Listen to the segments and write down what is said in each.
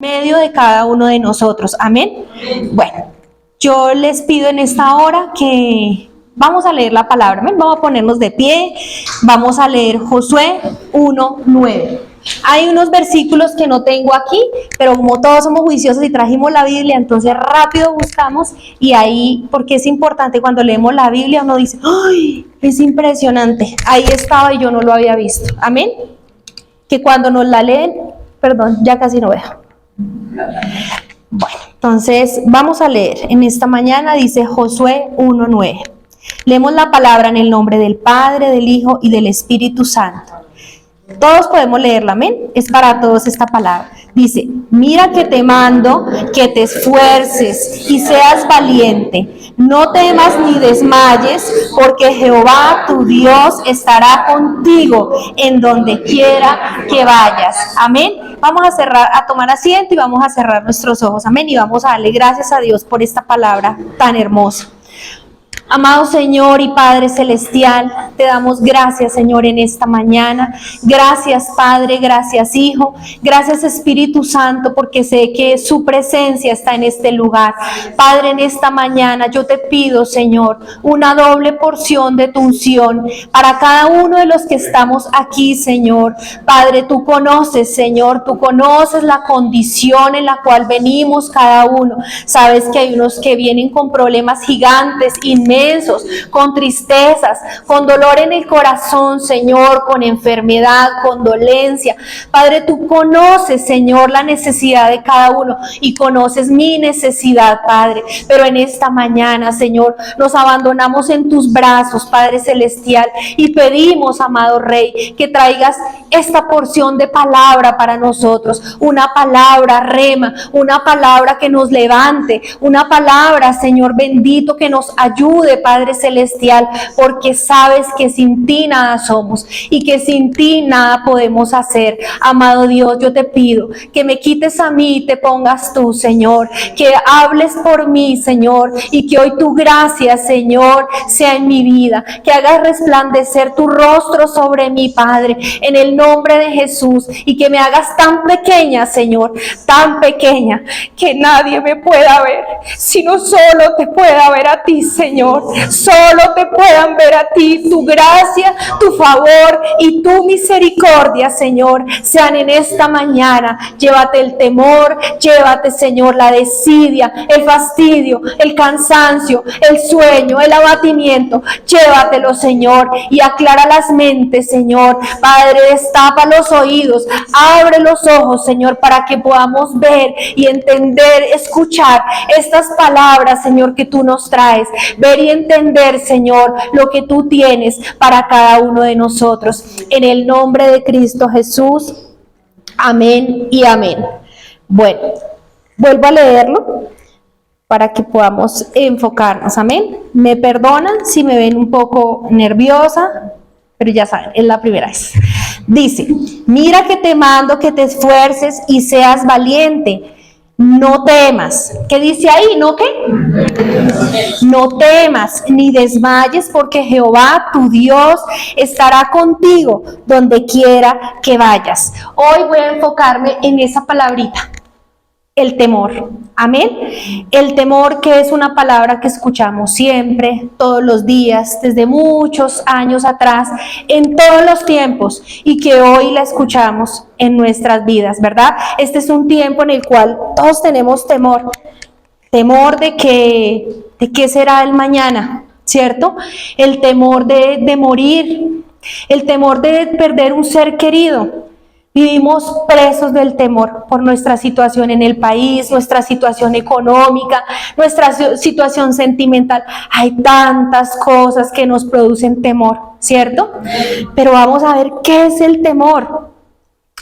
Medio de cada uno de nosotros. Amén. Bueno, yo les pido en esta hora que vamos a leer la palabra. Amén. Vamos a ponernos de pie. Vamos a leer Josué 1:9. Hay unos versículos que no tengo aquí, pero como todos somos juiciosos y trajimos la Biblia, entonces rápido buscamos y ahí, porque es importante cuando leemos la Biblia, uno dice, ¡ay! Es impresionante. Ahí estaba y yo no lo había visto. Amén. Que cuando nos la leen, perdón, ya casi no veo. Bueno, entonces vamos a leer. En esta mañana dice Josué 1:9. Leemos la palabra en el nombre del Padre, del Hijo y del Espíritu Santo. Todos podemos leerla, amén. Es para todos esta palabra. Dice, mira que te mando que te esfuerces y seas valiente. No temas ni desmayes, porque Jehová tu Dios estará contigo en donde quiera que vayas. Amén. Vamos a tomar asiento y vamos a cerrar nuestros ojos. Amén. Y vamos a darle gracias a Dios por esta palabra tan hermosa. Amado Señor y Padre Celestial, te damos gracias, Señor, en esta mañana. Gracias, Padre, gracias, Hijo. Gracias, Espíritu Santo, porque sé que su presencia está en este lugar. Padre, en esta mañana yo te pido, Señor, una doble porción de tu unción para cada uno de los que estamos aquí, Señor. Padre, tú conoces, Señor, tú conoces la condición en la cual venimos cada uno. Sabes que hay unos que vienen con problemas gigantes, inmensos, con tristezas, con dolor en el corazón, Señor, con enfermedad, con dolencia. Padre, tú conoces, Señor, la necesidad de cada uno y conoces mi necesidad, Padre. Pero en esta mañana, Señor, nos abandonamos en tus brazos, Padre Celestial, y pedimos, amado Rey, que traigas esta porción de palabra para nosotros, una palabra rema, una palabra que nos levante, una palabra, Señor bendito, que nos ayude, Padre Celestial, porque sabes que sin ti nada somos y que sin ti nada podemos hacer. Amado Dios, yo te pido que me quites a mí y te pongas tú, Señor, que hables por mí, Señor, y que hoy tu gracia, Señor, sea en mi vida, que hagas resplandecer tu rostro sobre mí, Padre, en el nombre de Jesús, y que me hagas tan pequeña, Señor, tan pequeña, que nadie me pueda ver, sino solo te pueda ver a ti, Señor. Solo te puedan ver a ti. Tu gracia, tu favor y tu misericordia, Señor, sean en esta mañana. Llévate el temor, llévate, Señor, la desidia, el fastidio, el cansancio, el sueño, el abatimiento. Llévatelo, Señor, y aclara las mentes, Señor. Padre, destapa los oídos, abre los ojos, Señor, para que podamos ver y entender, escuchar estas palabras, Señor, que tú nos traes. Ver y entender, Señor, lo que tú tienes para cada uno de nosotros. En el nombre de Cristo Jesús. Amén y amén. Bueno, vuelvo a leerlo para que podamos enfocarnos. Amén. Me perdonan si me ven un poco nerviosa, pero ya saben, es la primera vez. Dice, mira que te mando que te esfuerces y seas valiente. No temas. ¿Qué dice ahí? ¿No qué? No temas ni desmayes, porque Jehová tu Dios estará contigo donde quiera que vayas. Hoy voy a enfocarme en esa palabrita, el temor. Amén. El temor, que es una palabra que escuchamos siempre, todos los días, desde muchos años atrás, en todos los tiempos, y que hoy la escuchamos en nuestras vidas, ¿verdad? Este es un tiempo en el cual todos tenemos temor. Temor de qué será el mañana, ¿cierto? El temor de morir, el temor de perder un ser querido. Vivimos presos del temor por nuestra situación en el país, nuestra situación económica, nuestra situación sentimental. Hay tantas cosas que nos producen temor, ¿cierto? Pero vamos a ver qué es el temor.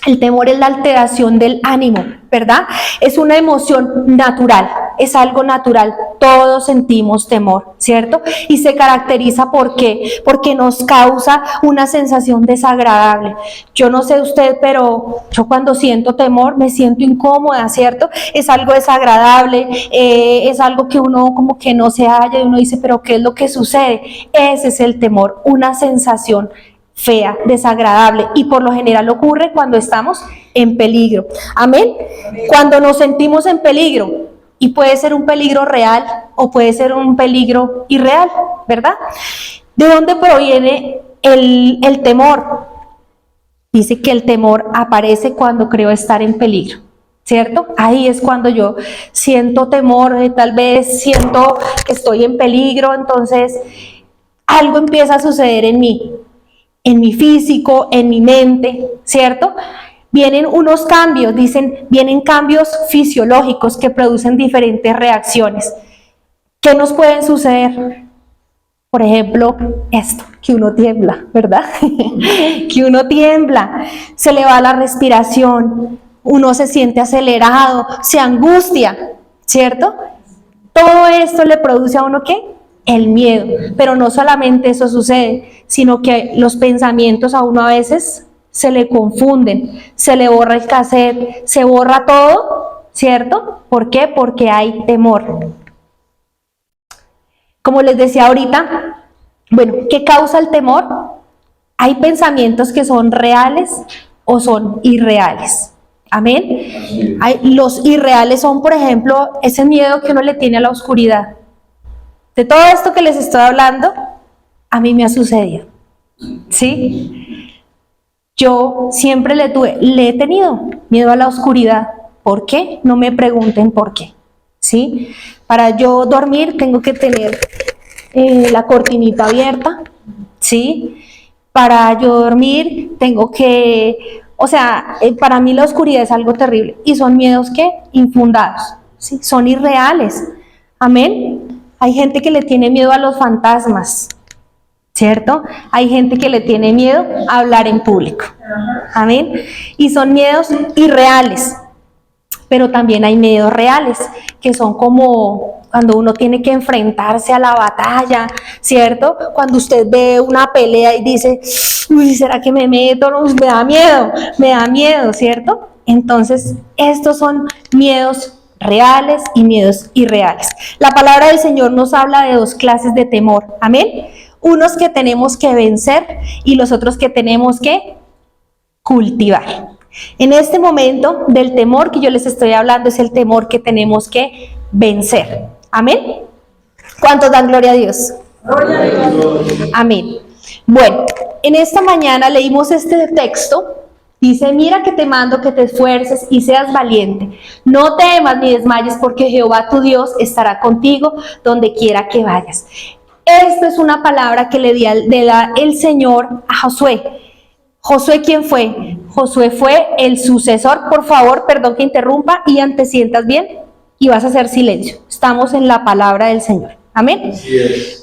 El temor es la alteración del ánimo, ¿verdad? Es una emoción natural, es algo natural. Todos sentimos temor, ¿cierto? Y se caracteriza ¿por qué? Porque nos causa una sensación desagradable. Yo no sé usted, pero yo cuando siento temor me siento incómoda, ¿cierto? Es algo desagradable, es algo que uno como que no se halla y uno dice, pero ¿qué es lo que sucede? Ese es el temor, una sensación fea, desagradable, y por lo general ocurre cuando estamos en peligro. Amén. Cuando nos sentimos en peligro, y puede ser un peligro real o puede ser un peligro irreal, ¿verdad? ¿De dónde proviene el temor? Dice que el temor aparece cuando creo estar en peligro, ¿cierto? Ahí es cuando yo siento temor, tal vez siento que estoy en peligro, entonces algo empieza a suceder en mi físico, en mi mente, ¿cierto? Vienen unos cambios, vienen cambios fisiológicos que producen diferentes reacciones. ¿Qué nos pueden suceder? Por ejemplo, esto, que uno tiembla, ¿verdad? Que uno tiembla, se le va la respiración, uno se siente acelerado, se angustia, ¿cierto? Todo esto le produce a uno, ¿qué? El miedo. Pero no solamente eso sucede, sino que los pensamientos a uno a veces se le confunden, se le borra el cassette, se borra todo, ¿cierto? ¿Por qué? Porque hay temor. Como les decía ahorita, bueno, ¿qué causa el temor? Hay pensamientos que son reales o son irreales. Amén. Los irreales son, por ejemplo, ese miedo que uno le tiene a la oscuridad. De todo esto que les estoy hablando, a mí me ha sucedido. ¿Sí? Yo siempre le he tenido miedo a la oscuridad. ¿Por qué? No me pregunten por qué. ¿Sí? Para yo dormir tengo que tener la cortinita abierta. ¿Sí? Para yo dormir tengo que... O sea, para mí la oscuridad es algo terrible. Y son miedos, ¿qué? Infundados. ¿Sí? Son irreales. Amén. Hay gente que le tiene miedo a los fantasmas, ¿cierto? Hay gente que le tiene miedo a hablar en público. Amén. Y son miedos irreales. Pero también hay miedos reales, que son como cuando uno tiene que enfrentarse a la batalla, ¿cierto? Cuando usted ve una pelea y dice, uy, ¿será que me meto? No, me da miedo, ¿cierto? Entonces, estos son miedos reales y miedos irreales. La palabra del Señor nos habla de dos clases de temor, amén. Unos que tenemos que vencer y los otros que tenemos que cultivar. En este momento del temor que yo les estoy hablando es el temor que tenemos que vencer. Amén. ¿Cuántos dan gloria a Dios? Gloria a Dios. Amén. Bueno, en esta mañana leímos este texto. Dice, mira que te mando que te esfuerces y seas valiente. No temas ni desmayes porque Jehová tu Dios estará contigo donde quiera que vayas. Esta es una palabra que le da el Señor a Josué. ¿Josué quién fue? Josué fue el sucesor. Por favor, perdón que interrumpa, y te sientas bien y vas a hacer silencio. Estamos en la palabra del Señor. Amén.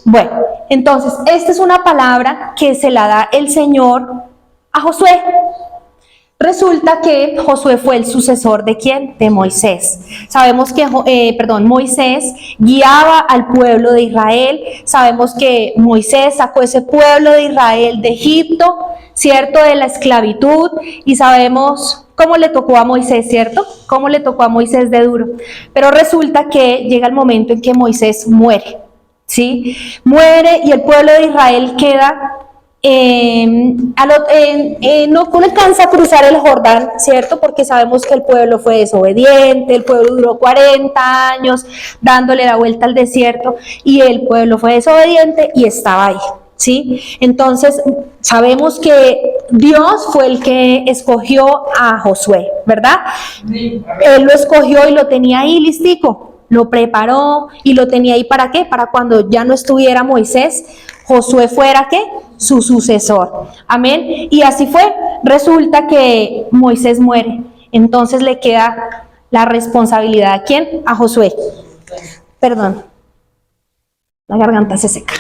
Bueno, entonces, esta es una palabra que se la da el Señor a Josué. Resulta que Josué fue el sucesor ¿de quién? De Moisés. Sabemos que Moisés guiaba al pueblo de Israel. Sabemos que Moisés sacó ese pueblo de Israel de Egipto, ¿cierto? De la esclavitud. Y sabemos cómo le tocó a Moisés, ¿cierto? Cómo le tocó a Moisés de duro. Pero resulta que llega el momento en que Moisés muere, ¿sí? Muere y el pueblo de Israel queda... no alcanza a cruzar el Jordán, ¿cierto? Porque sabemos que el pueblo fue desobediente, el pueblo duró 40 años dándole la vuelta al desierto y el pueblo fue desobediente y estaba ahí, ¿sí? Entonces sabemos que Dios fue el que escogió a Josué, ¿verdad? Él lo escogió y lo tenía ahí listico, lo preparó y lo tenía ahí ¿para qué? Para cuando ya no estuviera Moisés, Josué fuera ¿qué? Su sucesor. Amén. Y así fue. Resulta que Moisés muere. Entonces le queda la responsabilidad ¿a quién? A Josué. Perdón. La garganta se seca.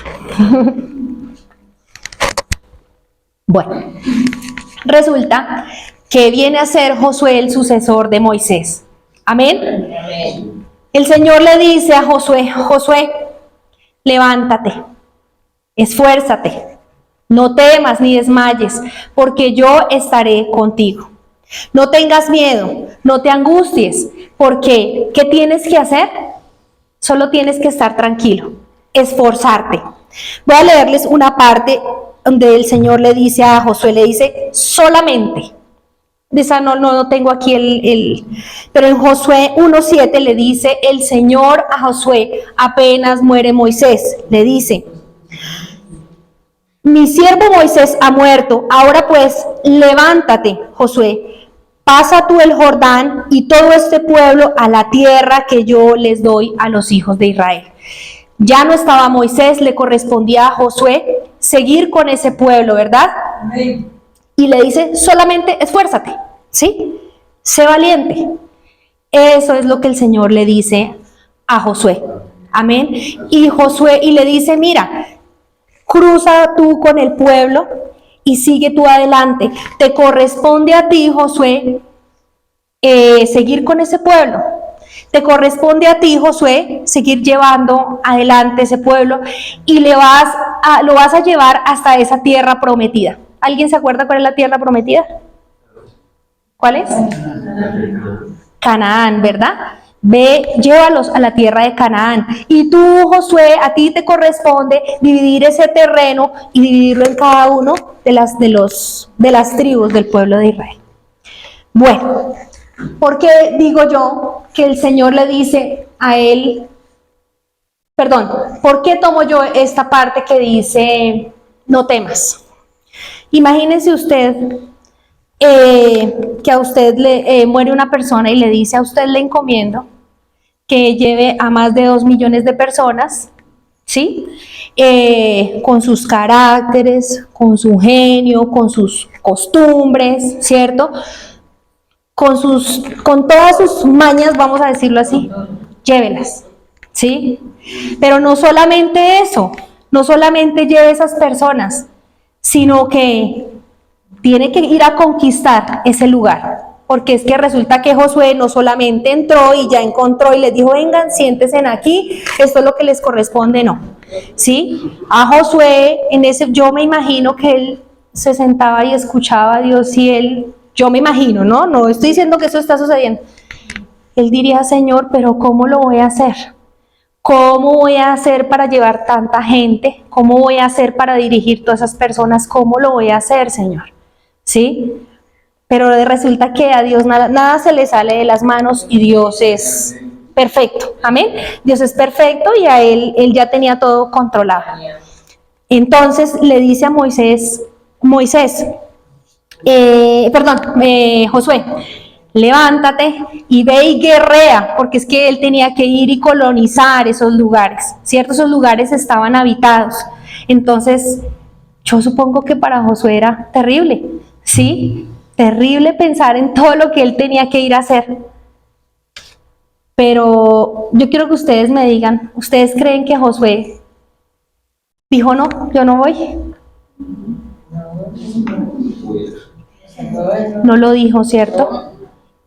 Bueno. Resulta que viene a ser Josué el sucesor de Moisés. Amén. Amén. El Señor le dice a Josué, Josué, levántate. Esfuérzate, no temas ni desmayes, porque yo estaré contigo. No tengas miedo, no te angusties, porque ¿qué tienes que hacer? Solo tienes que estar tranquilo, esforzarte. Voy a leerles una parte donde el Señor le dice a Josué, le dice solamente. Esa no tengo aquí pero en Josué 1:7 le dice el Señor a Josué, apenas muere Moisés, le dice: mi siervo Moisés ha muerto, ahora pues levántate, Josué, pasa tú el Jordán y todo este pueblo a la tierra que yo les doy a los hijos de Israel. Ya no estaba Moisés, le correspondía a Josué seguir con ese pueblo, ¿verdad? Amén. Y le dice, solamente esfuérzate, ¿sí? Sé valiente. Eso es lo que el Señor le dice a Josué. Amén. Y Josué, y le dice, mira, cruza tú con el pueblo y sigue tú adelante. Te corresponde a ti, Josué, seguir con ese pueblo. Te corresponde a ti, Josué, seguir llevando adelante ese pueblo y lo vas a llevar hasta esa tierra prometida. ¿Alguien se acuerda cuál es la tierra prometida? ¿Cuál es? Canaán, ¿verdad? Ve, llévalos a la tierra de Canaán. Y tú, Josué, a ti te corresponde dividir ese terreno y dividirlo en cada uno de las tribus del pueblo de Israel. Bueno, ¿por qué digo yo que el Señor le dice a él, ¿por qué tomo yo esta parte que dice, no temas? Imagínese usted que a usted le muere una persona y le dice, a usted le encomiendo que lleve a más de 2 millones de personas, ¿sí? Con sus caracteres, con su genio, con sus costumbres, ¿cierto? Con todas sus mañas, vamos a decirlo así, llévelas, ¿sí? Pero no solamente eso, no solamente lleve esas personas, sino que tiene que ir a conquistar ese lugar, porque es que resulta que Josué no solamente entró y ya encontró y les dijo, vengan, siéntense aquí, esto es lo que les corresponde, no, ¿sí? A Josué, yo me imagino que él se sentaba y escuchaba a Dios y él, yo me imagino, no estoy diciendo que eso está sucediendo, él diría, Señor, pero ¿cómo lo voy a hacer? ¿Cómo voy a hacer para llevar tanta gente? ¿Cómo voy a hacer para dirigir todas esas personas? ¿Cómo lo voy a hacer, Señor? ¿Sí? Pero resulta que a Dios nada se le sale de las manos y Dios es perfecto. Amén. Dios es perfecto y a él ya tenía todo controlado. Entonces le dice a Josué, levántate y ve y guerrea, porque es que él tenía que ir y colonizar esos lugares, ¿cierto? Esos lugares estaban habitados. Entonces, yo supongo que para Josué era terrible, ¿sí? Terrible pensar en todo lo que él tenía que ir a hacer. Pero yo quiero que ustedes me digan, ¿ustedes creen que Josué dijo, no, yo no voy? No lo dijo, ¿cierto?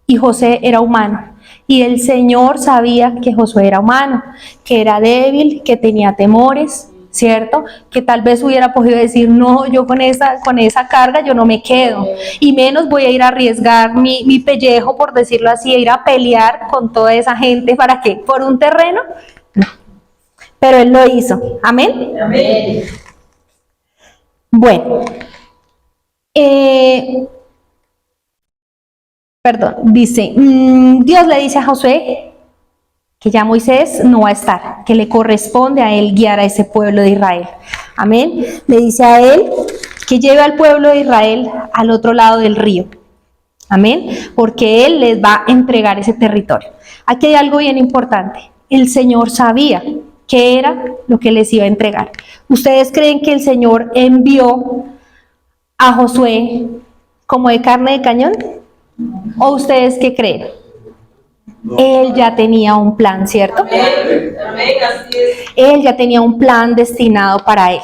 Y José era humano. Y el Señor sabía que Josué era humano, que era débil, que tenía temores, ¿cierto? Que tal vez hubiera podido decir, no, yo con esa carga yo no me quedo. Y menos voy a ir a arriesgar mi pellejo, por decirlo así, a ir a pelear con toda esa gente. ¿Para qué? ¿Por un terreno? No. Pero él lo hizo. ¿Amén? Amén. Bueno. Dice, Dios le dice a Josué que ya Moisés no va a estar, que le corresponde a él guiar a ese pueblo de Israel. Amén. Le dice a él que lleve al pueblo de Israel al otro lado del río. Amén. Porque él les va a entregar ese territorio. Aquí hay algo bien importante. El Señor sabía qué era lo que les iba a entregar. ¿Ustedes creen que el Señor envió a Josué como de carne de cañón? ¿O ustedes qué creen? Él ya tenía un plan, ¿cierto? Él ya tenía un plan destinado para él.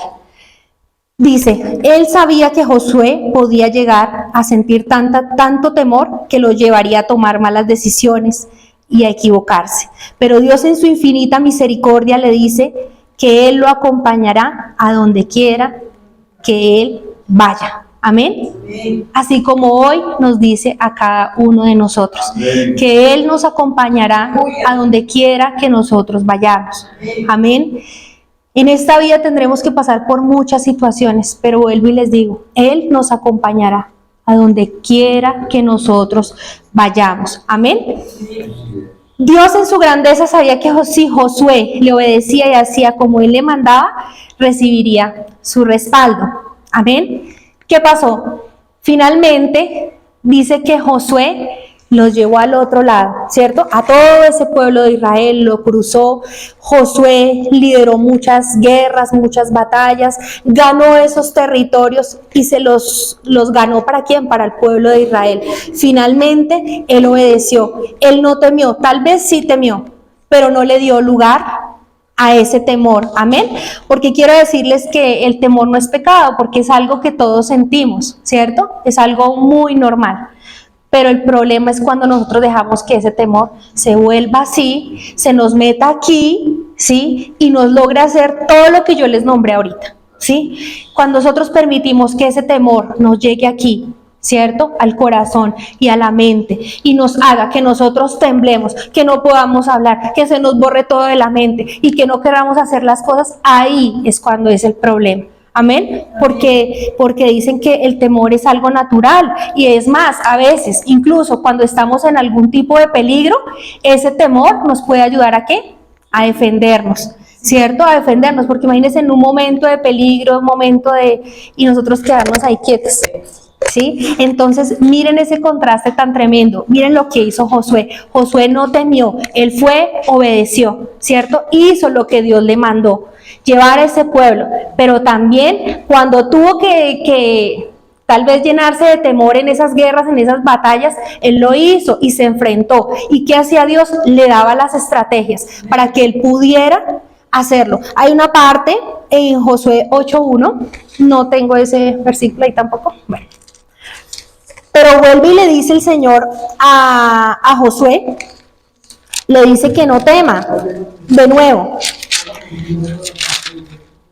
Dice, él sabía que Josué podía llegar a sentir tanto temor que lo llevaría a tomar malas decisiones y a equivocarse. Pero Dios en su infinita misericordia le dice que él lo acompañará a donde quiera que él vaya. Amén. Así como hoy nos dice a cada uno de nosotros, que Él nos acompañará a donde quiera que nosotros vayamos. Amén. En esta vida tendremos que pasar por muchas situaciones, pero vuelvo y les digo, Él nos acompañará a donde quiera que nosotros vayamos. Amén. Dios en su grandeza sabía que si Josué le obedecía y hacía como Él le mandaba, recibiría su respaldo. Amén. ¿Qué pasó? Finalmente dice que Josué los llevó al otro lado, ¿cierto? A todo ese pueblo de Israel lo cruzó. Josué lideró muchas guerras, muchas batallas, ganó esos territorios y se los ganó ¿para quién? Para el pueblo de Israel. Finalmente, él obedeció, él no temió, tal vez sí temió, pero no le dio lugar a ese temor, amén, porque quiero decirles que el temor no es pecado, porque es algo que todos sentimos, ¿cierto? Es algo muy normal. Pero el problema es cuando nosotros dejamos que ese temor se vuelva así, se nos meta aquí, ¿sí? Y nos logre hacer todo lo que yo les nombré ahorita, ¿sí? Cuando nosotros permitimos que ese temor nos llegue aquí, ¿cierto? Al corazón y a la mente, y nos haga que nosotros temblemos, que no podamos hablar, que se nos borre todo de la mente y que no queramos hacer las cosas, ahí es cuando es el problema. Amén, porque dicen que el temor es algo natural y es más, a veces, incluso cuando estamos en algún tipo de peligro, ese temor nos puede ayudar ¿a qué? A defendernos, ¿cierto? A defendernos, porque imagínense en un momento de peligro, un momento y nosotros quedarnos ahí quietos, ¿sí? Entonces, miren ese contraste tan tremendo, miren lo que hizo Josué. Josué no temió, él fue, obedeció, ¿cierto? Hizo lo que Dios le mandó, llevar a ese pueblo, pero también cuando tuvo que tal vez llenarse de temor en esas guerras, en esas batallas, él lo hizo y se enfrentó. ¿Y qué hacía Dios? Le daba las estrategias para que él pudiera hacerlo. Hay una parte en Josué 8:1, no tengo ese versículo ahí tampoco, bueno. Pero vuelve y le dice el Señor a Josué, le dice que no tema, de nuevo.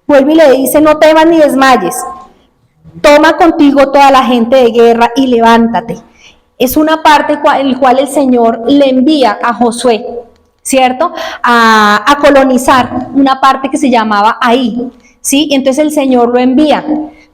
Vuelve y le dice, no temas ni desmayes, toma contigo toda la gente de guerra y levántate. Es una parte en la cual el Señor le envía a Josué, ¿cierto? A colonizar una parte que se llamaba Ahí, ¿sí? Entonces el Señor lo envía,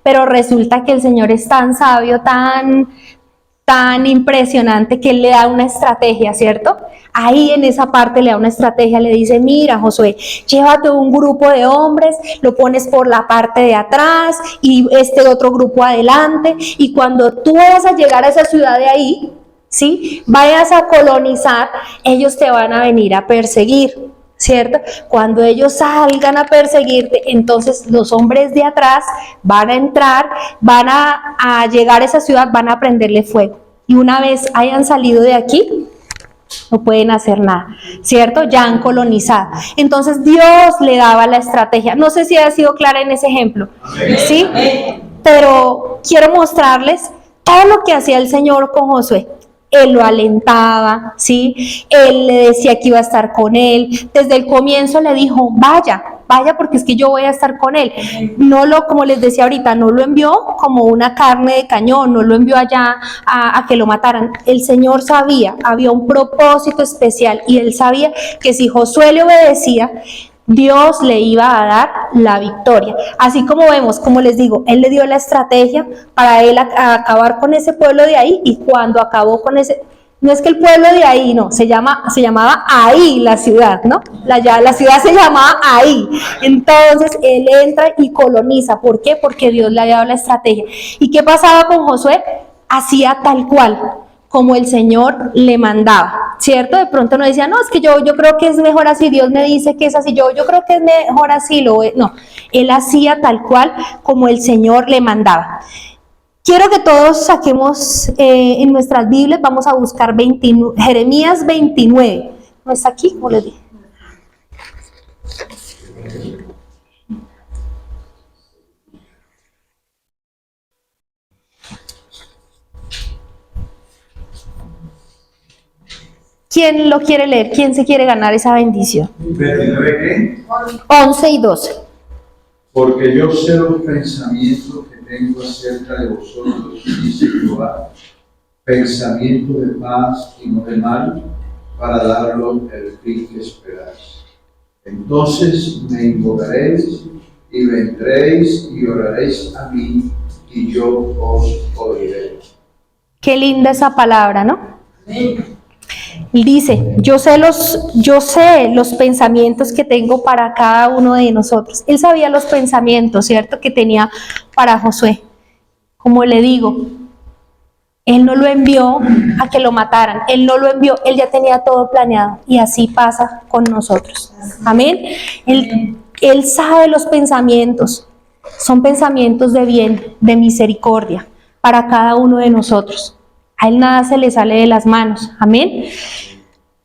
pero resulta que el Señor es tan sabio, tan impresionante que él le da una estrategia, ¿cierto? Ahí en esa parte le da una estrategia, le dice, mira Josué, llévate un grupo de hombres, lo pones por la parte de atrás y este otro grupo adelante, y cuando tú vayas a llegar a esa ciudad de ahí, ¿sí? Vayas a colonizar, ellos te van a venir a perseguir, ¿cierto? Cuando ellos salgan a perseguirte, entonces los hombres de atrás van a entrar, van a llegar a esa ciudad, van a prenderle fuego. Y una vez hayan salido de aquí, no pueden hacer nada, ¿cierto? Ya han colonizado. Entonces Dios le daba la estrategia. No sé si ha sido clara en ese ejemplo, ¿sí? Pero quiero mostrarles todo lo que hacía el Señor con Josué. Él lo alentaba, ¿sí? Él le decía que iba a estar con él. Desde el comienzo le dijo, vaya porque es que yo voy a estar con él. Como les decía ahorita, no lo envió como una carne de cañón, no lo envió allá a que lo mataran. El Señor sabía, había un propósito especial y él sabía que si Josué le obedecía, Dios le iba a dar la victoria. Así como vemos, como les digo, él le dio la estrategia para él acabar con ese pueblo de ahí, y cuando acabó con ese, no es que el pueblo de ahí, no, se llamaba Ahí la ciudad, ¿no? La ciudad se llamaba Ahí. Entonces él entra y coloniza. ¿Por qué? Porque Dios le había dado la estrategia. ¿Y qué pasaba con Josué? Hacía tal cual como el Señor le mandaba, ¿cierto? De pronto no decía, no, es que yo creo que es mejor así, Dios me dice que es así, yo creo que es mejor así, no, él hacía tal cual como el Señor le mandaba. Quiero que todos saquemos en nuestras Biblias, vamos a buscar Jeremías 29, ¿no está aquí? ¿Cómo les dije? ¿Quién lo quiere leer? ¿Quién se quiere ganar esa bendición? ¿29 qué? 11 y 12. Porque yo sé los pensamientos que tengo acerca de vosotros, dice Jehová, pensamientos de paz y no de mal, para daros el fin que esperáis. Entonces me invocaréis y vendréis y oraréis a mí y yo os oiré. Qué linda esa palabra, ¿no? Él dice, yo sé los pensamientos que tengo para cada uno de nosotros. Él sabía los pensamientos, ¿cierto?, que tenía para Josué. Como le digo, él no lo envió a que lo mataran, él no lo envió, él ya tenía todo planeado y así pasa con nosotros. Amén. Él sabe los pensamientos, son pensamientos de bien, de misericordia para cada uno de nosotros. A él nada se le sale de las manos. Amén.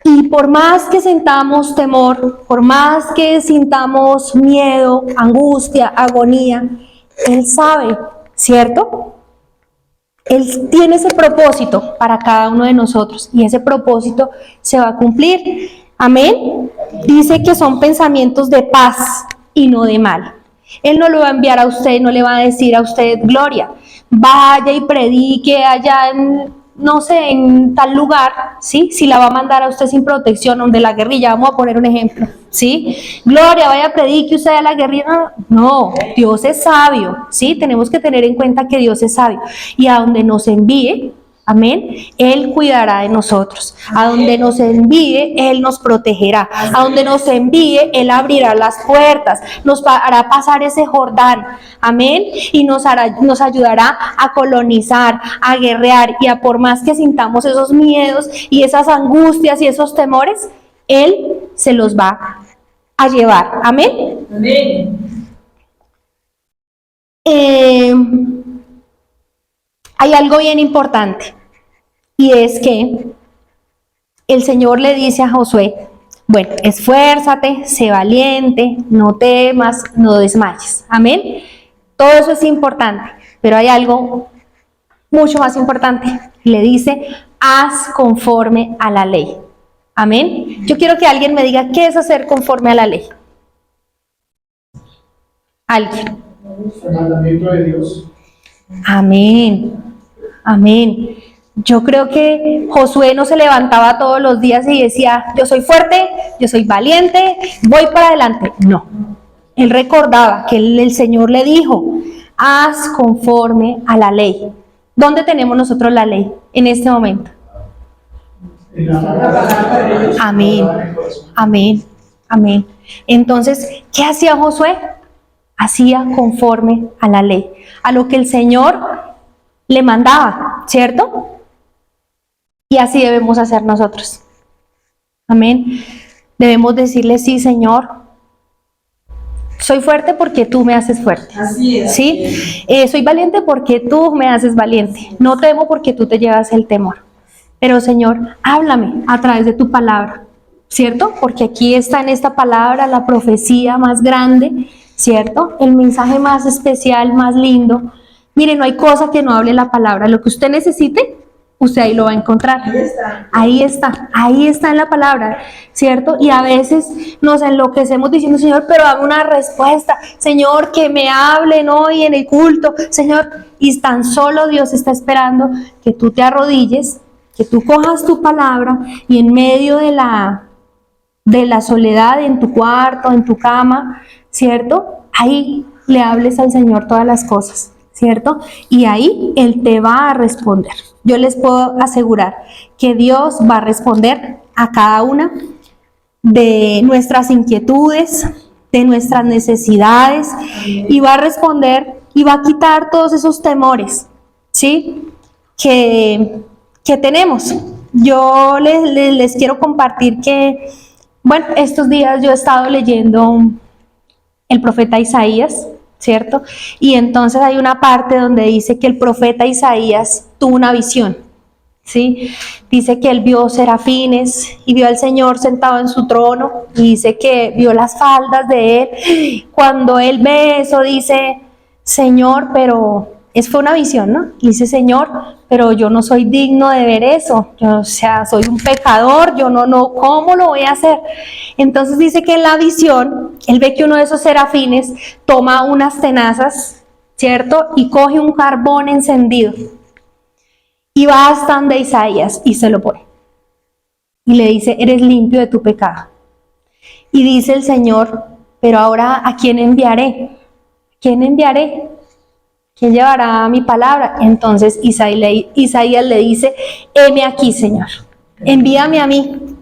Y por más que sintamos temor, por más que sintamos miedo, angustia, agonía, él sabe, ¿cierto? Él tiene ese propósito para cada uno de nosotros y ese propósito se va a cumplir. Amén. Dice que son pensamientos de paz y no de mal. Él no lo va a enviar a usted, no le va a decir a usted, Gloria, vaya y predique allá en, no sé, en tal lugar, ¿sí? Si la va a mandar a usted sin protección, donde la guerrilla, vamos a poner un ejemplo, ¿sí? Gloria, vaya, predique usted a la guerrilla. No, Dios es sabio, ¿sí? Tenemos que tener en cuenta que Dios es sabio. Y a donde nos envíe, amén, Él cuidará de nosotros. A donde nos envíe, Él nos protegerá. A donde nos envíe, Él abrirá las puertas. Nos hará pasar ese Jordán. Amén. Y nos ayudará a colonizar, a guerrear. Y a por más que sintamos esos miedos y esas angustias y esos temores, Él se los va a llevar. Amén. Amén. Hay algo bien importante. Y es que el Señor le dice a Josué, bueno, esfuérzate, sé valiente, no temas, no desmayes. Amén. Todo eso es importante, pero hay algo mucho más importante. Le dice, haz conforme a la ley. Amén. Yo quiero que alguien me diga, ¿qué es hacer conforme a la ley? ¿Alguien? El mandamiento de Dios. Amén. Amén. Yo creo que Josué no se levantaba todos los días y decía, yo soy fuerte, yo soy valiente, voy para adelante. No. Él recordaba que el Señor le dijo, haz conforme a la ley. ¿Dónde tenemos nosotros la ley en este momento? Amén. Amén. Amén. Entonces, ¿qué hacía Josué? Hacía conforme a la ley, a lo que el Señor le mandaba, ¿cierto? Y así debemos hacer nosotros. Amén. Debemos decirle, sí, Señor, soy fuerte porque tú me haces fuerte. Así es. ¿Sí? Soy valiente porque tú me haces valiente. No temo porque tú te llevas el temor. Pero, Señor, háblame a través de tu palabra, ¿cierto? Porque aquí está en esta palabra la profecía más grande, ¿cierto? El mensaje más especial, más lindo. Mire, no hay cosa que no hable la palabra. Lo que usted necesite, usted ahí lo va a encontrar. Ahí está en la palabra, ¿cierto? Y a veces nos enloquecemos diciendo, Señor, pero dame una respuesta. Señor, que me hablen hoy en el culto. Señor, y tan solo Dios está esperando que tú te arrodilles, que tú cojas tu palabra y en medio de la soledad, en tu cuarto, en tu cama, ¿cierto? Ahí le hables al Señor todas las cosas, ¿cierto? Y ahí Él te va a responder. Yo les puedo asegurar que Dios va a responder a cada una de nuestras inquietudes, de nuestras necesidades, y va a responder y va a quitar todos esos temores, ¿sí? Que tenemos. Yo les quiero compartir que, bueno, estos días yo he estado leyendo el profeta Isaías, ¿cierto? Y entonces hay una parte donde dice que el profeta Isaías tuvo una visión, ¿sí? Dice que él vio serafines y vio al Señor sentado en su trono, y dice que vio las faldas de él. Cuando él ve eso, dice, Señor, pero fue una visión, ¿no? Y dice, Señor, pero yo no soy digno de ver eso. Yo, o sea, soy un pecador, yo no, ¿cómo lo voy a hacer? Entonces dice que en la visión, él ve que uno de esos serafines toma unas tenazas, ¿cierto? Y coge un carbón encendido. Y va hasta donde Isaías y se lo pone. Y le dice, eres limpio de tu pecado. Y dice el Señor, pero ahora ¿a quién enviaré? ¿Quién enviaré? ¿Quién llevará mi palabra? Entonces Isaías le dice, heme aquí, Señor, envíame a mí.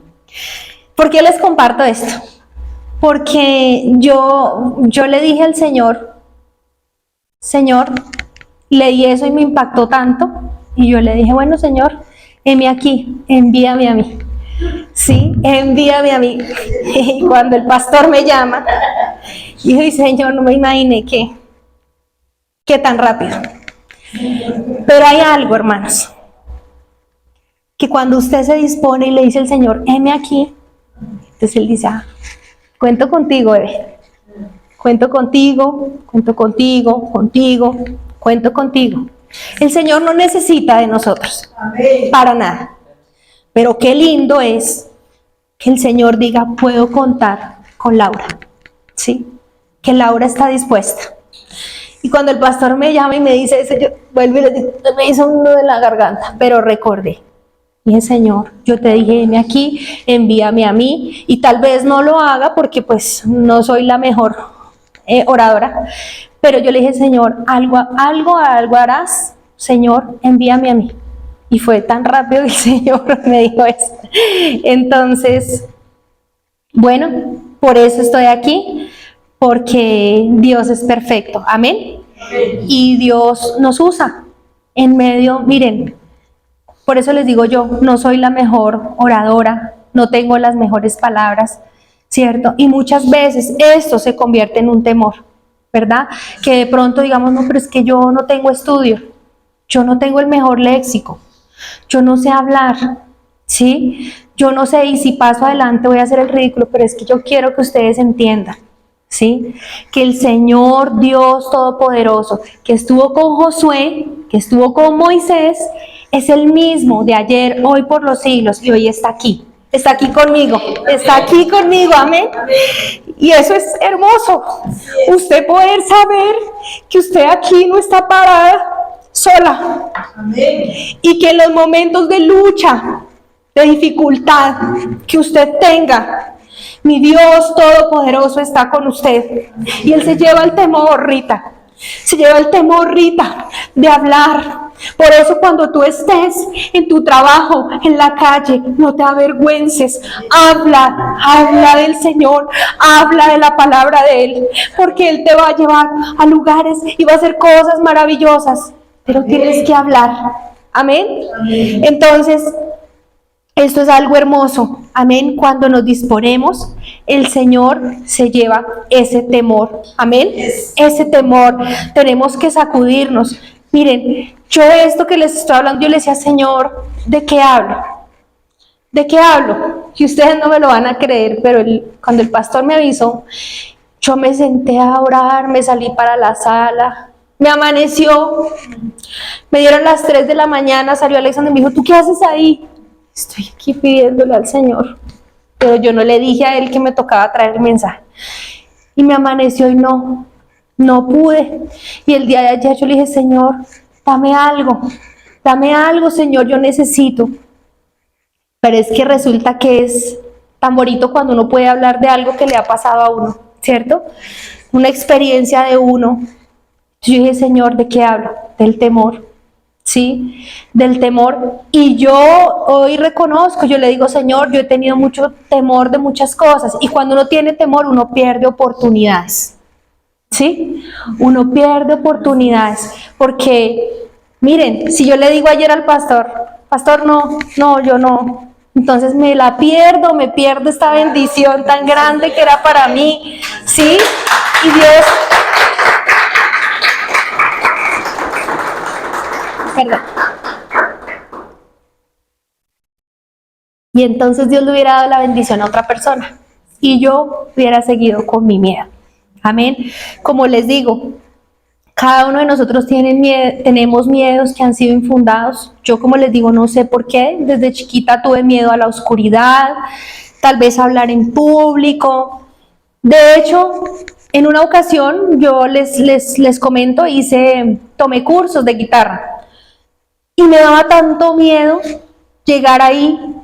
¿Por qué les comparto esto? Porque yo le dije al Señor, leí eso y me impactó tanto, y yo le dije, bueno, Señor, heme aquí, envíame a mí. Sí, envíame a mí. Y cuando el pastor me llama, y yo, Señor, no me imaginé que tan rápido. Pero hay algo, hermanos, que cuando usted se dispone y le dice al Señor, heme aquí, entonces Él dice, cuento contigo, bebé. Cuento contigo, cuento contigo, cuento contigo. El Señor no necesita de nosotros, para nada. Pero qué lindo es que el Señor diga, puedo contar con Laura, ¿sí? Que Laura está dispuesta. Y cuando el pastor me llama y me dice eso, yo vuelvo y le digo, me hizo un nudo en la garganta, pero recordé. Dije, Señor, yo te dije, heme aquí, envíame a mí, y tal vez no lo haga porque pues no soy la mejor oradora, pero yo le dije, Señor, algo harás, Señor, envíame a mí. Y fue tan rápido que el Señor me dijo eso. Entonces, bueno, por eso estoy aquí, porque Dios es perfecto, amén. Y Dios nos usa en medio, miren, por eso les digo yo, no soy la mejor oradora, no tengo las mejores palabras, ¿cierto? Y muchas veces esto se convierte en un temor, ¿verdad? Que de pronto digamos, no, pero es que yo no tengo estudio, yo no tengo el mejor léxico, yo no sé hablar, ¿sí? Yo no sé, y si paso adelante voy a hacer el ridículo, pero es que yo quiero que ustedes entiendan, ¿sí? Que el Señor Dios Todopoderoso, que estuvo con Josué, que estuvo con Moisés, es el mismo de ayer, hoy, por los siglos, y hoy está aquí conmigo, amén. Y eso es hermoso, usted poder saber que usted aquí no está parada sola, y que en los momentos de lucha, de dificultad que usted tenga, mi Dios Todopoderoso está con usted, y Él se lleva el temor, Rita, de hablar. Por eso cuando tú estés en tu trabajo, en la calle, no te avergüences, habla del Señor, habla de la palabra de Él, porque Él te va a llevar a lugares y va a hacer cosas maravillosas, pero tienes que hablar, amén. Entonces, esto es algo hermoso, amén. Cuando nos disponemos, el Señor se lleva ese temor, amén. Ese temor, tenemos que sacudirnos. Miren, yo esto que les estoy hablando, yo le decía, Señor, ¿de qué hablo? ¿De qué hablo? Y ustedes no me lo van a creer, pero cuando el pastor me avisó, yo me senté a orar, me salí para la sala, me amaneció, me dieron las 3 de la mañana, salió Alexander y me dijo, ¿tú qué haces ahí? Estoy aquí pidiéndole al Señor, pero yo no le dije a Él que me tocaba traer el mensaje. Y me amaneció y no pude. Y el día de ayer yo le dije, Señor, dame algo, Señor, yo necesito. Pero es que resulta que es tan bonito cuando uno puede hablar de algo que le ha pasado a uno, ¿cierto? Una experiencia de uno. Yo dije, Señor, ¿de qué hablo? Del temor. ¿Sí? Del temor. Y yo hoy reconozco, yo le digo, Señor, yo he tenido mucho temor de muchas cosas, y cuando uno tiene temor, uno pierde oportunidades, ¿sí? Uno pierde oportunidades, porque, miren, si yo le digo ayer al pastor, no, yo no, entonces me pierdo esta bendición tan grande que era para mí, ¿sí? Y Dios... Perdón. Y entonces Dios le hubiera dado la bendición a otra persona y yo hubiera seguido con mi miedo. Amén. Como les digo, cada uno de nosotros tenemos miedos que han sido infundados. Yo, como les digo, no sé por qué. Desde chiquita tuve miedo a la oscuridad, tal vez a hablar en público. De hecho, en una ocasión, yo les comento, tomé cursos de guitarra. Y me daba tanto miedo llegar ahí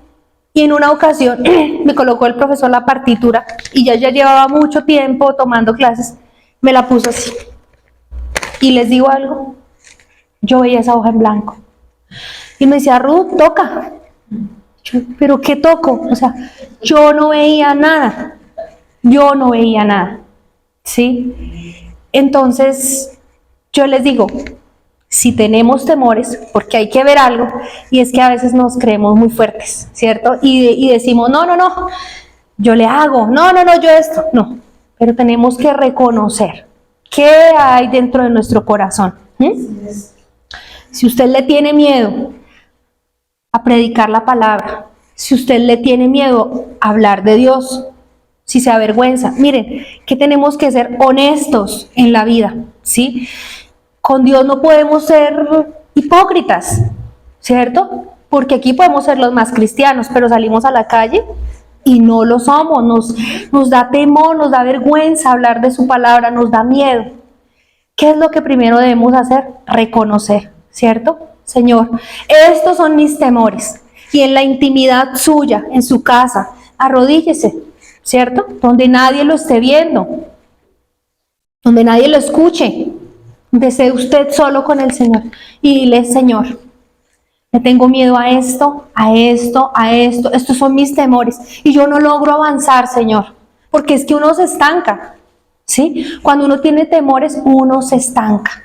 Y en una ocasión me colocó el profesor la partitura y ya llevaba mucho tiempo tomando clases, me la puso así. Y les digo algo, yo veía esa hoja en blanco. Y me decía, Ruth, toca. Yo, ¿pero qué toco? O sea, yo no veía nada. Yo no veía nada. ¿Sí? Entonces, yo les digo, si tenemos temores, porque hay que ver algo, y es que a veces nos creemos muy fuertes, ¿cierto? Y decimos, no, yo le hago, no, yo esto, no. Pero tenemos que reconocer qué hay dentro de nuestro corazón. Si usted le tiene miedo a predicar la palabra, si usted le tiene miedo a hablar de Dios, si se avergüenza, miren, que tenemos que ser honestos en la vida, ¿sí? Con Dios no podemos ser hipócritas, ¿cierto? Porque aquí podemos ser los más cristianos, pero salimos a la calle y no lo somos, nos da temor, nos da vergüenza hablar de su palabra, nos da miedo. ¿Qué es lo que primero debemos hacer? Reconocer, ¿cierto? Señor, estos son mis temores. Y en la intimidad suya, en su casa, arrodíllese, ¿cierto? Donde nadie lo esté viendo, donde nadie lo escuche, donde esté usted solo con el Señor. Y dile, Señor, le tengo miedo a esto, estos son mis temores. Y yo no logro avanzar, Señor, porque es que uno se estanca, ¿sí? Cuando uno tiene temores, uno se estanca.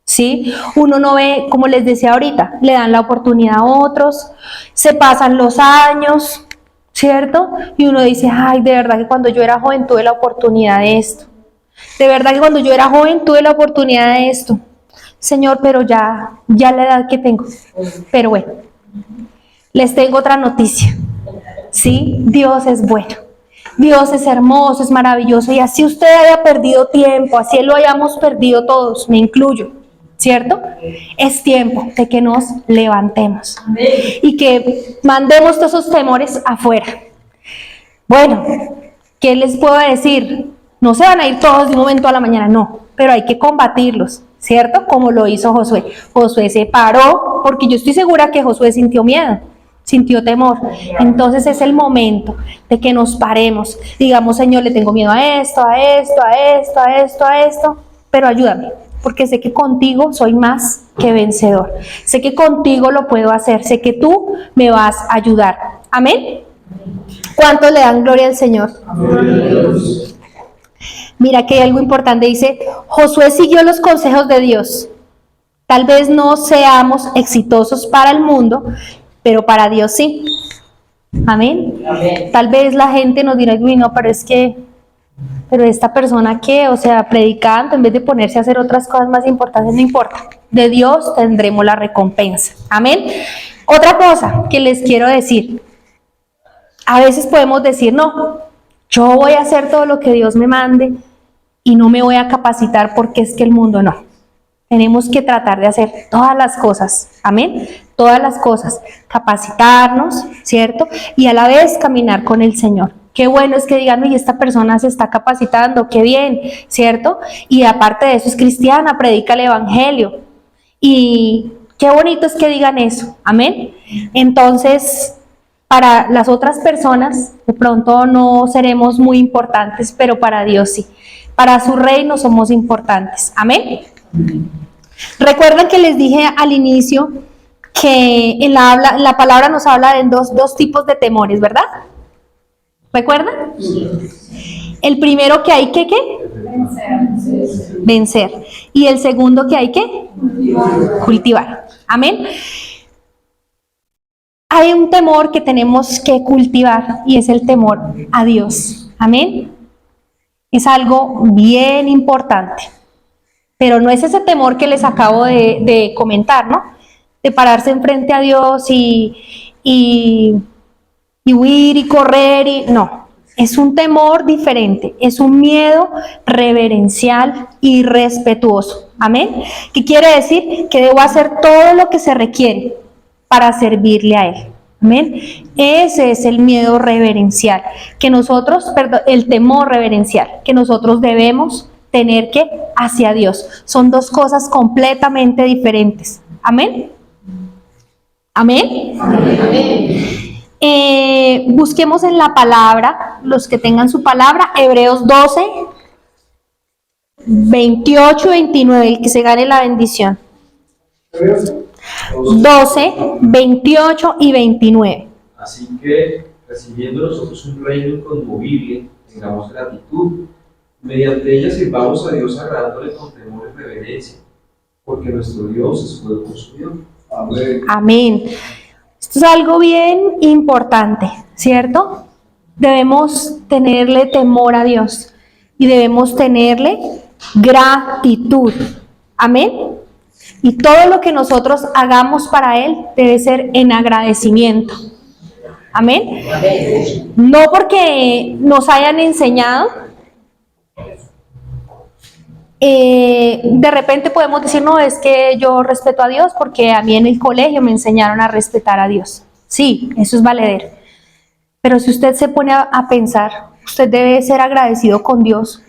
¿Sí? Uno no ve, como les decía ahorita, le dan la oportunidad a otros, se pasan los años, ¿cierto? Y uno dice, ay, de verdad que cuando yo era joven tuve la oportunidad de esto. De verdad que cuando yo era joven tuve la oportunidad de esto. Señor, pero ya la edad que tengo. Pero bueno, les tengo otra noticia. ¿Sí? Dios es bueno. Dios es hermoso, es maravilloso. Y así usted haya perdido tiempo, así lo hayamos perdido todos, me incluyo, ¿cierto? Es tiempo de que nos levantemos. Amén. Y que mandemos todos esos temores afuera. Bueno, ¿qué les puedo decir? No se van a ir todos de un momento a la mañana, no, pero hay que combatirlos, ¿cierto? Como lo hizo Josué. Josué se paró, porque yo estoy segura que Josué sintió miedo, sintió temor. Entonces es el momento de que nos paremos, digamos, Señor, le tengo miedo a esto, pero ayúdame, porque sé que contigo soy más que vencedor. Sé que contigo lo puedo hacer, sé que tú me vas a ayudar. Amén. ¿Cuántos le dan gloria al Señor? Amén. Mira que hay algo importante, dice, Josué siguió los consejos de Dios. Tal vez no seamos exitosos para el mundo, pero para Dios sí. Amén. Amén. Tal vez la gente nos dirá, uy, no, pero esta persona que, o sea, predicando, en vez de ponerse a hacer otras cosas más importantes, no importa. De Dios tendremos la recompensa. Amén. Otra cosa que les quiero decir. A veces podemos decir, no, yo voy a hacer todo lo que Dios me mande y no me voy a capacitar porque es que el mundo no. Tenemos que tratar de hacer todas las cosas, amén, todas las cosas, capacitarnos, ¿cierto? Y a la vez caminar con el Señor. Qué bueno es que digan, y esta persona se está capacitando, qué bien, ¿cierto? Y aparte de eso es cristiana, predica el evangelio. Y qué bonito es que digan eso, amén. Entonces, para las otras personas, de pronto no seremos muy importantes, pero para Dios sí. Para su reino somos importantes, amén. Recuerden que les dije al inicio que en la palabra nos habla de dos tipos de temores, ¿verdad? ¿Recuerdan? El primero que hay que ¿qué? Vencer. Y el segundo que hay que cultivar. Amén. Hay un temor que tenemos que cultivar y es el temor a Dios. Amén. Es algo bien importante. Pero no es ese temor que les acabo de comentar, ¿no? De pararse enfrente a Dios y huir y correr. No, es un temor diferente. Es un miedo reverencial y respetuoso. Amén. ¿Qué quiere decir? Que debo hacer todo lo que se requiere para servirle a Él. Amén. Ese es el miedo reverencial el temor reverencial que nosotros debemos tener que hacia Dios. Son dos cosas completamente diferentes. Amén. Amén. Amén. Busquemos en la palabra, los que tengan su palabra, Hebreos 12, 28 y 29, el que se gane la bendición. 12, 28 y 29. Así que, recibiendo nosotros un reino inconmovible, tengamos gratitud. Mediante ella sirvamos a Dios agradándole con temor y reverencia, porque nuestro Dios es fuego consumidor. Amén. Amén. Esto es algo bien importante, ¿cierto? Debemos tenerle temor a Dios y debemos tenerle gratitud. Amén. Y todo lo que nosotros hagamos para Él debe ser en agradecimiento. Amén. No porque nos hayan enseñado. De repente podemos decir, no, es que yo respeto a Dios porque a mí en el colegio me enseñaron a respetar a Dios. Sí, eso es valedero. Pero si usted se pone a pensar, usted debe ser agradecido con Dios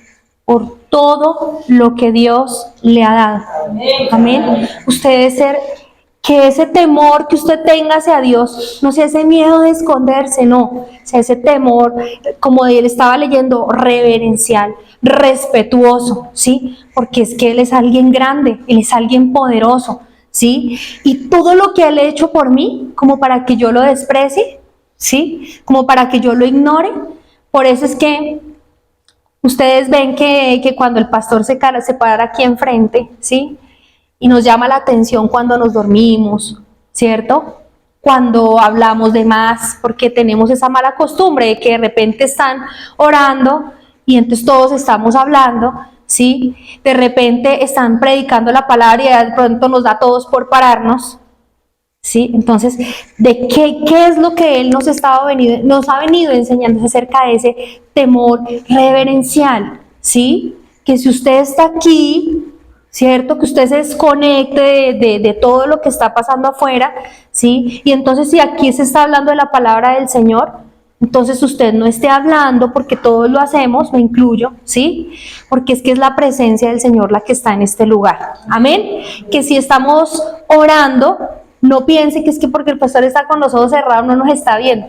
por todo lo que Dios le ha dado. Amén. Usted debe ser, que ese temor que usted tenga hacia Dios, no sea ese miedo de esconderse, no, sea ese temor, como él estaba leyendo, reverencial, respetuoso, ¿sí? Porque es que Él es alguien grande, Él es alguien poderoso, ¿sí? Y todo lo que Él ha hecho por mí, como para que yo lo desprecie, ¿sí? Como para que yo lo ignore. Por eso es que ustedes ven que cuando el pastor se para aquí enfrente, ¿sí? Y nos llama la atención cuando nos dormimos, ¿cierto? Cuando hablamos de más, porque tenemos esa mala costumbre de que de repente están orando y entonces todos estamos hablando, ¿sí? De repente están predicando la palabra y de pronto nos da a todos por pararnos, ¿sí? Entonces, ¿de qué es lo que Él nos ha venido enseñando acerca de ese temor reverencial, ¿sí? Que si usted está aquí, ¿cierto? Que usted se desconecte de todo lo que está pasando afuera, ¿sí? Y entonces si aquí se está hablando de la palabra del Señor, entonces usted no esté hablando, porque todos lo hacemos, me incluyo, ¿sí? Porque es que es la presencia del Señor la que está en este lugar. Amén. Que si estamos orando, no piense que es que porque el pastor está con los ojos cerrados no nos está viendo.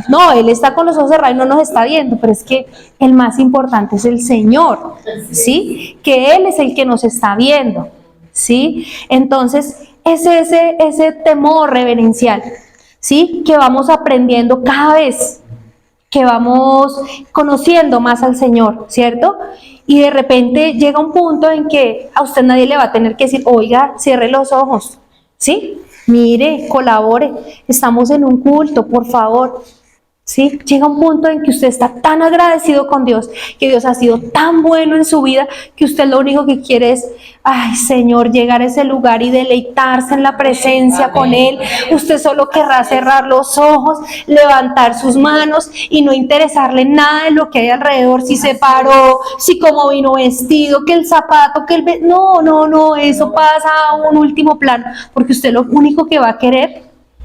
No, Él está con los ojos cerrados y no nos está viendo, pero es que el más importante es el Señor, ¿sí? Que Él es el que nos está viendo, ¿sí? Entonces, ese temor reverencial, ¿sí? Que vamos aprendiendo cada vez que vamos conociendo más al Señor, ¿cierto? Y de repente llega un punto en que a usted nadie le va a tener que decir, oiga, cierre los ojos, ¿sí? Mire, colabore, estamos en un culto, por favor, ¿sí? Llega un punto en que usted está tan agradecido con Dios, que Dios ha sido tan bueno en su vida, que usted lo único que quiere es, ay Señor, llegar a ese lugar y deleitarse en la presencia con Él. Usted solo querrá cerrar los ojos, levantar sus manos y no interesarle nada de lo que hay alrededor, si se paró, si cómo vino vestido, que el zapato, que el... No, eso pasa a un último plano, porque usted lo único que va a querer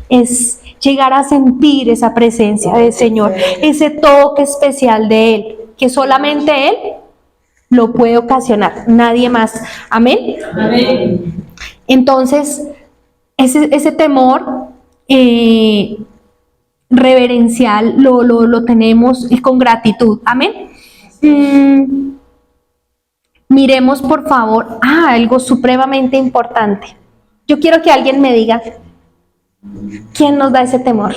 es llegar a sentir esa presencia del Señor, ese toque especial de Él, que solamente Él lo puede ocasionar, nadie más. Amén. Amén. Entonces, ese temor reverencial lo tenemos con gratitud. Amén. Miremos por favor algo supremamente importante. Yo quiero que alguien me diga, ¿quién nos da ese temor?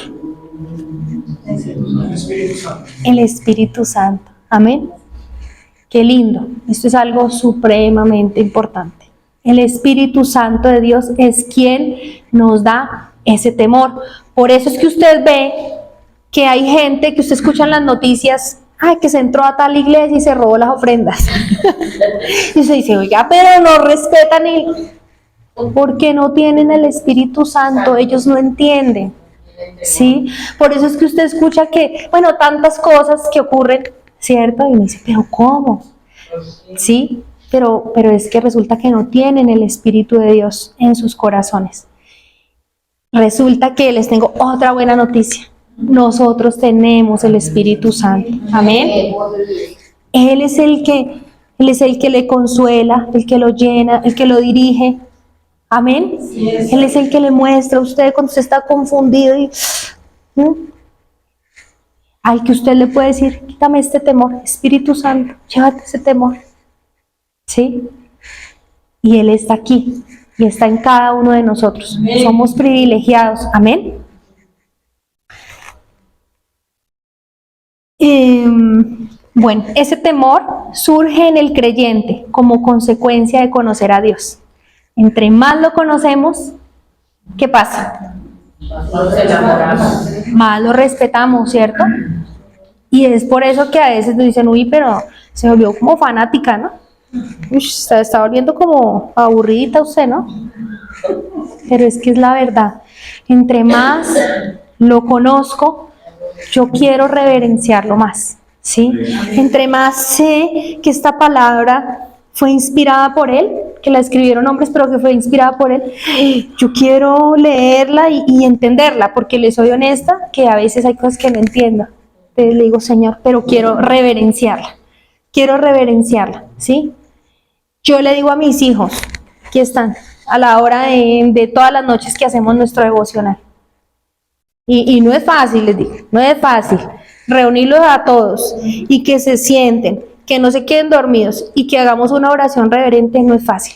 El Espíritu Santo. El Espíritu Santo. Amén. Qué lindo. Esto es algo supremamente importante. El Espíritu Santo de Dios es quien nos da ese temor. Por eso es que usted ve que hay gente que usted escucha en las noticias, ay, que se entró a tal iglesia y se robó las ofrendas. Y se dice, oiga, pero no respetan porque no tienen el Espíritu Santo, ellos no entienden, ¿sí? Por eso es que usted escucha que, bueno, tantas cosas que ocurren, ¿cierto? Y me dice, ¿pero cómo? ¿Sí? Pero es que resulta que no tienen el Espíritu de Dios en sus corazones. Resulta que les tengo otra buena noticia. Nosotros tenemos el Espíritu Santo. Amén. Él es el que le consuela, el que lo llena, el que lo dirige. Amén. Él es el que le muestra a usted cuando usted está confundido y al que usted le puede decir, quítame este temor, Espíritu Santo, llévate ese temor. ¿Sí? Y Él está aquí y está en cada uno de nosotros. Amén. Somos privilegiados. Amén. Bueno, ese temor surge en el creyente como consecuencia de conocer a Dios. Entre más lo conocemos, ¿qué pasa? Más lo respetamos, ¿cierto? Y es por eso que a veces nos dicen, uy, pero se volvió como fanática, ¿no? Uy, se está volviendo como aburridita usted, ¿no? Pero es que es la verdad. Entre más lo conozco, yo quiero reverenciarlo más, ¿sí? Entre más sé que esta palabra fue inspirada por Él, que la escribieron hombres, pero que fue inspirada por Él, yo quiero leerla y entenderla, porque les soy honesta, que a veces hay cosas que no entiendo. Entonces le digo, Señor, pero quiero reverenciarla, ¿sí? Yo le digo a mis hijos, aquí están, a la hora de todas las noches que hacemos nuestro devocional. Y no es fácil, les digo, no es fácil reunirlos a todos y que se sienten, que no se queden dormidos y que hagamos una oración reverente, no es fácil.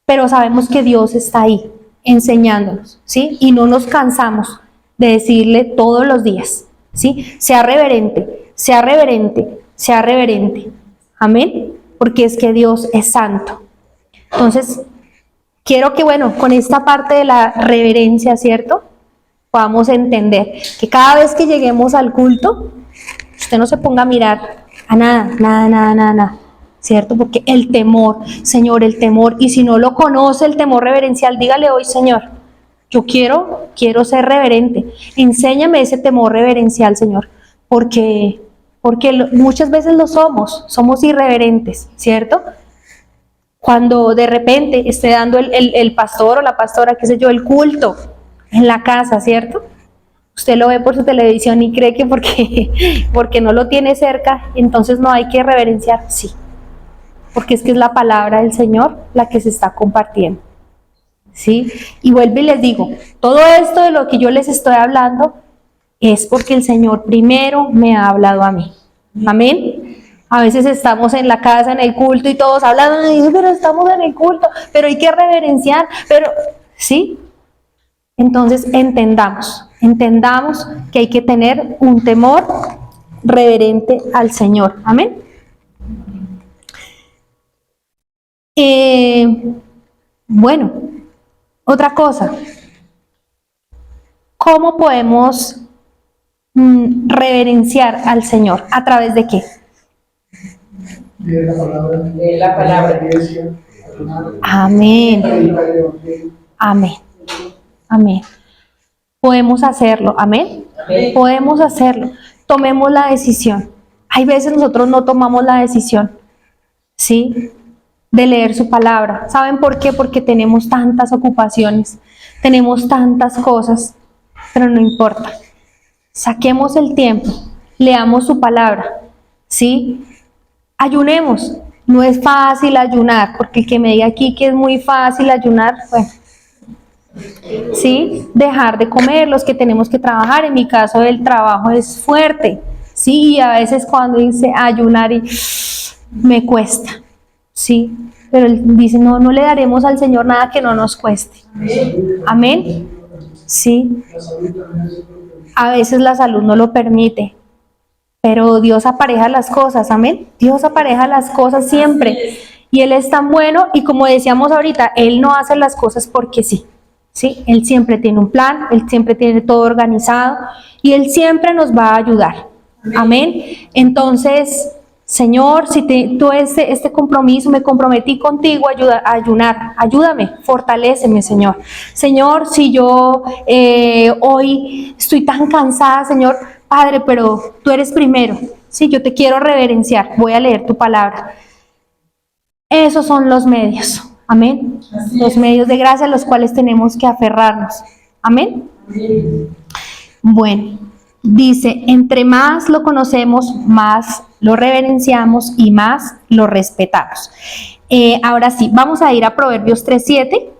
Pero sabemos que Dios está ahí, enseñándonos, ¿sí? Y no nos cansamos de decirle todos los días, ¿sí? Sea reverente, sea reverente, sea reverente. Amén. Porque es que Dios es santo. Entonces, quiero que, bueno, con esta parte de la reverencia, ¿cierto? Podamos entender que cada vez que lleguemos al culto, usted no se ponga a mirar a nada, ¿cierto? Porque el temor, Señor, el temor, y si no lo conoce, el temor reverencial, dígale hoy, Señor, yo quiero ser reverente. Enséñame ese temor reverencial, Señor, porque muchas veces lo somos irreverentes, ¿cierto? Cuando de repente esté dando el pastor o la pastora, qué sé yo, el culto en la casa, ¿cierto? Usted lo ve por su televisión y cree que porque no lo tiene cerca, entonces no hay que reverenciar, sí, porque es que es la palabra del Señor la que se está compartiendo, ¿sí? Y vuelvo y les digo, todo esto de lo que yo les estoy hablando es porque el Señor primero me ha hablado a mí. Amén. A veces estamos en la casa, en el culto y todos hablan, pero estamos en el culto, pero hay que reverenciar, pero ¿sí? Entonces entendamos que hay que tener un temor reverente al Señor. Amén. Bueno, otra cosa. ¿Cómo podemos reverenciar al Señor? ¿A través de qué? De la palabra. Amén. Amén. Amén. Podemos hacerlo. Amén. Amén. Podemos hacerlo. Tomemos la decisión. Hay veces nosotros no tomamos la decisión, ¿sí? De leer su palabra. ¿Saben por qué? Porque tenemos tantas ocupaciones, tenemos tantas cosas, pero no importa. Saquemos el tiempo, leamos su palabra, ¿sí? Ayunemos. No es fácil ayunar, porque el que me diga aquí que es muy fácil ayunar, bueno, ¿sí? Dejar de comer, los que tenemos que trabajar, en mi caso el trabajo es fuerte, ¿sí? Y a veces cuando dice ayunar y me cuesta, ¿sí? Pero él dice, no le daremos al Señor nada que no nos cueste. Amén. Sí. A veces la salud no lo permite, pero Dios apareja las cosas, amén. Dios apareja las cosas siempre. Y Él es tan bueno y como decíamos ahorita, Él no hace las cosas porque sí. ¿Sí? Él siempre tiene un plan, Él siempre tiene todo organizado y Él siempre nos va a ayudar. Amén. Entonces, Señor, si tú este compromiso, me comprometí contigo a ayunar, ayúdame, fortaléceme, Señor. Señor, si yo hoy estoy tan cansada, Señor, Padre, pero tú eres primero. Sí, yo te quiero reverenciar, voy a leer tu palabra. Esos son los medios. Amén. Los medios de gracia a los cuales tenemos que aferrarnos. Amén. Bueno, dice, entre más lo conocemos, más lo reverenciamos y más lo respetamos. Ahora sí, vamos a ir a Proverbios 3:7.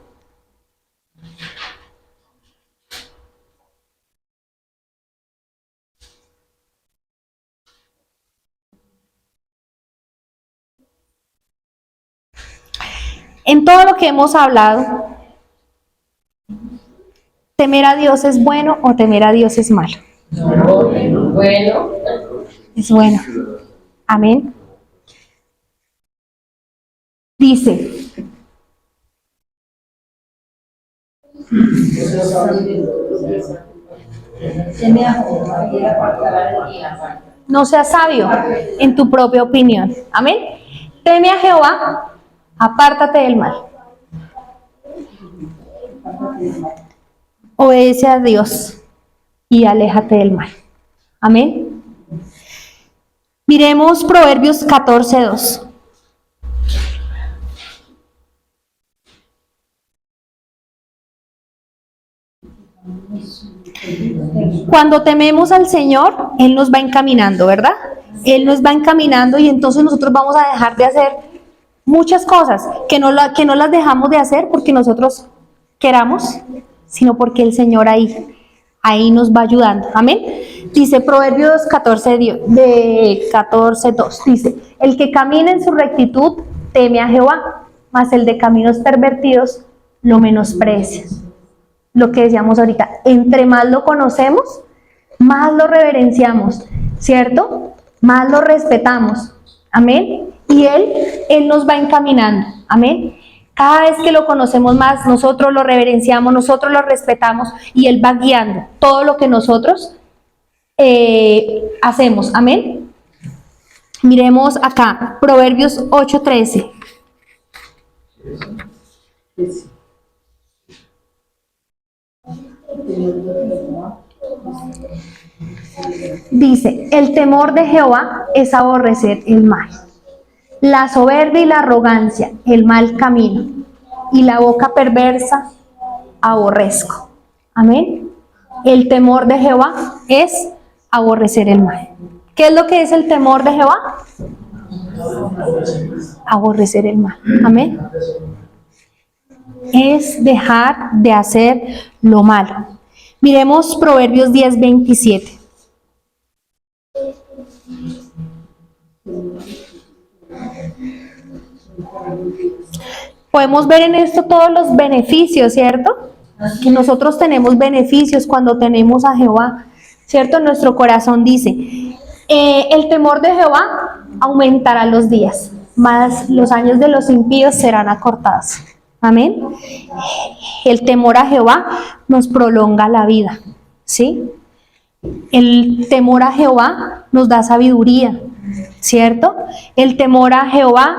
En todo lo que hemos hablado, ¿temer a Dios es bueno o temer a Dios es malo? Bueno. Es bueno. Amén. Dice, no seas sabio en tu propia opinión. Amén. Teme a Jehová, apártate del mal. Obedece a Dios y aléjate del mal. Amén. Miremos Proverbios 14:2. Cuando tememos al Señor, Él nos va encaminando, ¿verdad? Él nos va encaminando y entonces nosotros vamos a dejar de hacer muchas cosas que no las dejamos de hacer porque nosotros queramos, sino porque el Señor ahí nos va ayudando. Amén. Dice Proverbios 14:2, dice, el que camina en su rectitud teme a Jehová, mas el de caminos pervertidos lo menosprecia. Lo que decíamos ahorita, entre más lo conocemos, más lo reverenciamos, ¿cierto? Más lo respetamos, amén. Y Él nos va encaminando, amén. Cada vez que lo conocemos más, nosotros lo reverenciamos, nosotros lo respetamos y Él va guiando todo lo que nosotros hacemos, amén. Miremos acá, Proverbios 8:13. Dice, el temor de Jehová es aborrecer el mal, la soberbia y la arrogancia, el mal camino, y la boca perversa aborrezco. Amén. El temor de Jehová es aborrecer el mal. ¿Qué es lo que es el temor de Jehová? Aborrecer el mal. Amén. Es dejar de hacer lo malo. Miremos Proverbios 10:27. Podemos ver en esto todos los beneficios, ¿cierto? Que nosotros tenemos beneficios cuando tenemos a Jehová, ¿cierto? Nuestro corazón dice, el temor de Jehová aumentará los días, mas los años de los impíos serán acortados. Amén. El temor a Jehová nos prolonga la vida, ¿sí? El temor a Jehová nos da sabiduría, ¿cierto? El temor a Jehová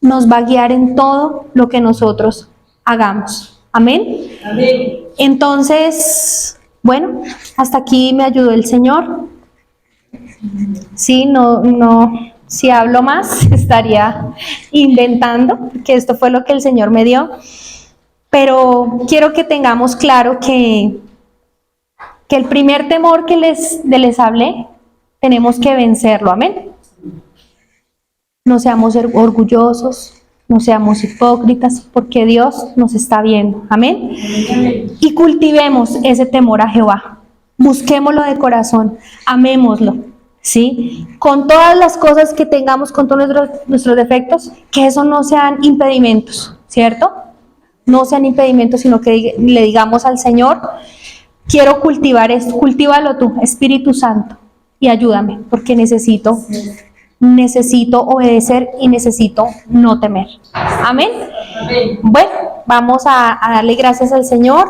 nos va a guiar en todo lo que nosotros hagamos. Amén. Amén. Entonces, bueno, hasta aquí me ayudó el Señor. Sí, no, si hablo más estaría inventando, que esto fue lo que el Señor me dio. Pero quiero que tengamos claro que el primer temor que les hablé, tenemos que vencerlo. Amén. No seamos orgullosos, no seamos hipócritas, porque Dios nos está viendo. Amén. Y cultivemos ese temor a Jehová. Busquémoslo de corazón, amémoslo, ¿sí? Con todas las cosas que tengamos, con todos nuestros defectos, que eso no sean impedimentos, ¿cierto? No sean impedimentos, sino que le digamos al Señor, quiero cultivar esto, cultívalo tú, Espíritu Santo, y ayúdame, porque necesito obedecer y necesito no temer. Amén. Amén. Bueno, vamos a darle gracias al Señor.